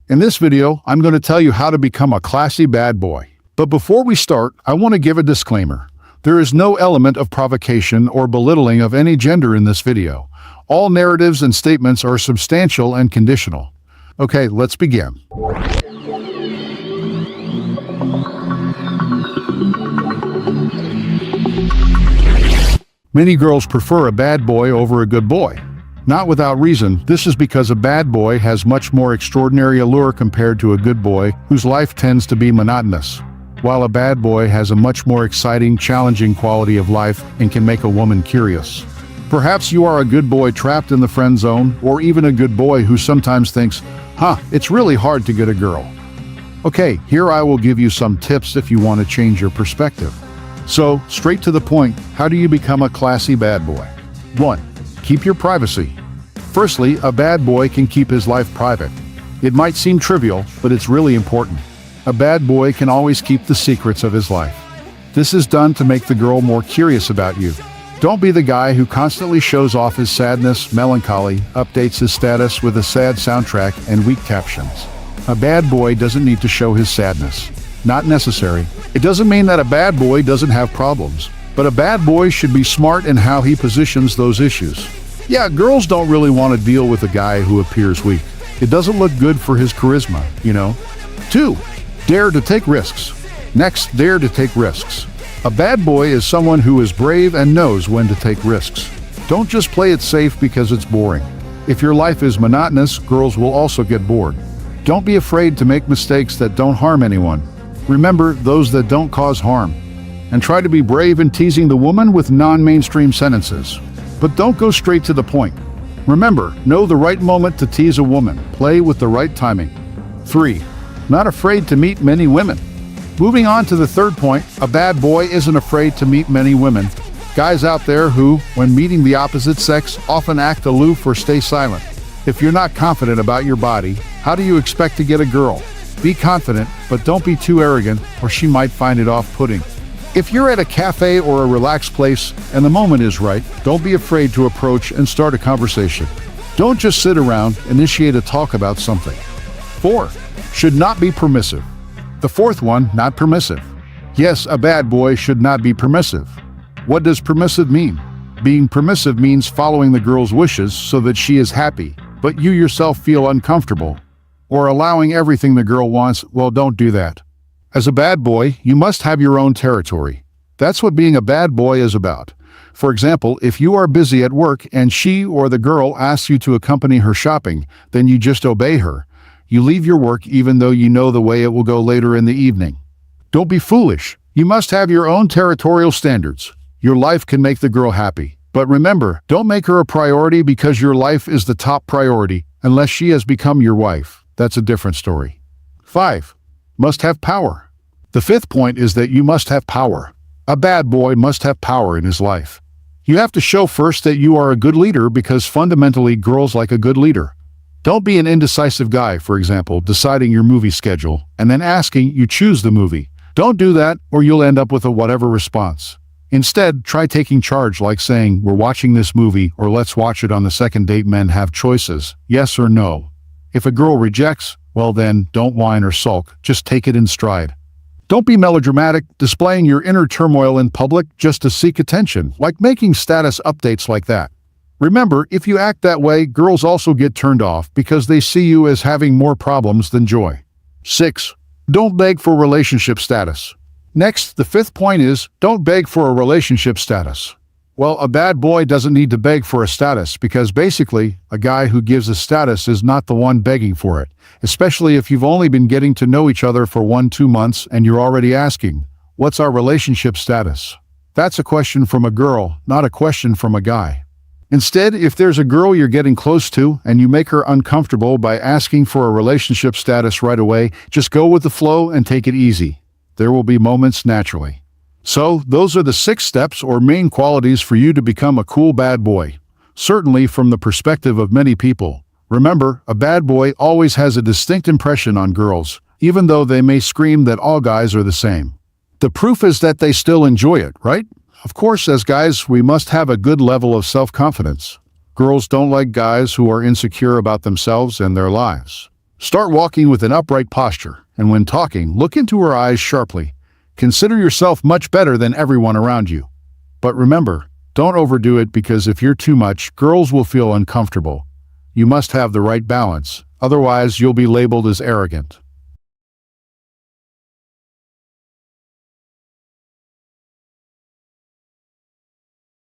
In this video, I'm going to tell you how to become a classy bad boy. But before we start, I want to give a disclaimer. There is no element of provocation or belittling of any gender in this video. All narratives and statements are substantial and conditional. Okay, let's begin. Many girls prefer a bad boy over a good boy. Not without reason. This is because a bad boy has much more extraordinary allure compared to a good boy whose life tends to be monotonous, while a bad boy has a much more exciting, challenging quality of life and can make a woman curious. Perhaps you are a good boy trapped in the friend zone, or even a good boy who sometimes thinks, it's really hard to get a girl. Okay, here I will give you some tips if you want to change your perspective. So, straight to the point, how do you become a classy bad boy? 1. Keep your privacy. Firstly, a bad boy can keep his life private. It might seem trivial, but it's really important. A bad boy can always keep the secrets of his life. This is done to make the girl more curious about you. Don't be the guy who constantly shows off his sadness, melancholy, updates his status with a sad soundtrack and weak captions. A bad boy doesn't need to show his sadness. Not necessary. It doesn't mean that a bad boy doesn't have problems, but a bad boy should be smart in how he positions those issues. Yeah, girls don't really want to deal with a guy who appears weak. It doesn't look good for his charisma, you know. 2. Dare to take risks. Next, dare to take risks. A bad boy is someone who is brave and knows when to take risks. Don't just play it safe because it's boring. If your life is monotonous, girls will also get bored. Don't be afraid to make mistakes that don't harm anyone. Remember those that don't cause harm. And try to be brave in teasing the woman with non-mainstream sentences. But don't go straight to the point. Remember, know the right moment to tease a woman. Play with the right timing. 3. Not afraid to meet many women. Moving on to the third point, a bad boy isn't afraid to meet many women. Guys out there who, when meeting the opposite sex, often act aloof or stay silent. If you're not confident about your body, how do you expect to get a girl? Be confident, but don't be too arrogant, or she might find it off-putting. If you're at a cafe or a relaxed place and the moment is right, don't be afraid to approach and start a conversation. Don't just sit around, initiate a talk about something. 4. Should not be permissive. The fourth one, not permissive. Yes, a bad boy should not be permissive. What does permissive mean? Being permissive means following the girl's wishes so that she is happy, but you yourself feel uncomfortable. Or allowing everything the girl wants. Well, don't do that. As a bad boy, you must have your own territory. That's what being a bad boy is about. For example, if you are busy at work and she or the girl asks you to accompany her shopping, then you just obey her. You leave your work even though you know the way it will go later in the evening. Don't be foolish. You must have your own territorial standards. Your life can make the girl happy. But remember, don't make her a priority because your life is the top priority unless she has become your wife. That's a different story. 5. Must have power. The fifth point is that you must have power. A bad boy must have power in his life. You have to show first that you are a good leader because fundamentally girls like a good leader. Don't be an indecisive guy, for example, deciding your movie schedule and then asking you choose the movie. Don't do that or you'll end up with a whatever response. Instead, try taking charge like saying, we're watching this movie or let's watch it on the second date. Men have choices, yes or no. If a girl rejects, well then, don't whine or sulk, just take it in stride. Don't be melodramatic, displaying your inner turmoil in public just to seek attention, like making status updates like that. Remember, if you act that way, girls also get turned off because they see you as having more problems than joy. 6. Don't beg for relationship status. Next, the fifth point is, don't beg for a relationship status. Well, a bad boy doesn't need to beg for a status because basically, a guy who gives a status is not the one begging for it, especially if you've only been getting to know each other for 1-2 months and you're already asking, what's our relationship status? That's a question from a girl, not a question from a guy. Instead, if there's a girl you're getting close to and you make her uncomfortable by asking for a relationship status right away, just go with the flow and take it easy. There will be moments naturally. So, those are the 6 steps or main qualities for you to become a cool bad boy. Certainly from the perspective of many people. Remember, a bad boy always has a distinct impression on girls, even though they may scream that all guys are the same. The proof is that they still enjoy it, right? Of course, as guys, we must have a good level of self-confidence. Girls don't like guys who are insecure about themselves and their lives. Start walking with an upright posture, and when talking, look into her eyes sharply. Consider yourself much better than everyone around you. But remember, don't overdo it, because if you're too much, girls will feel uncomfortable. You must have the right balance, otherwise you'll be labeled as arrogant.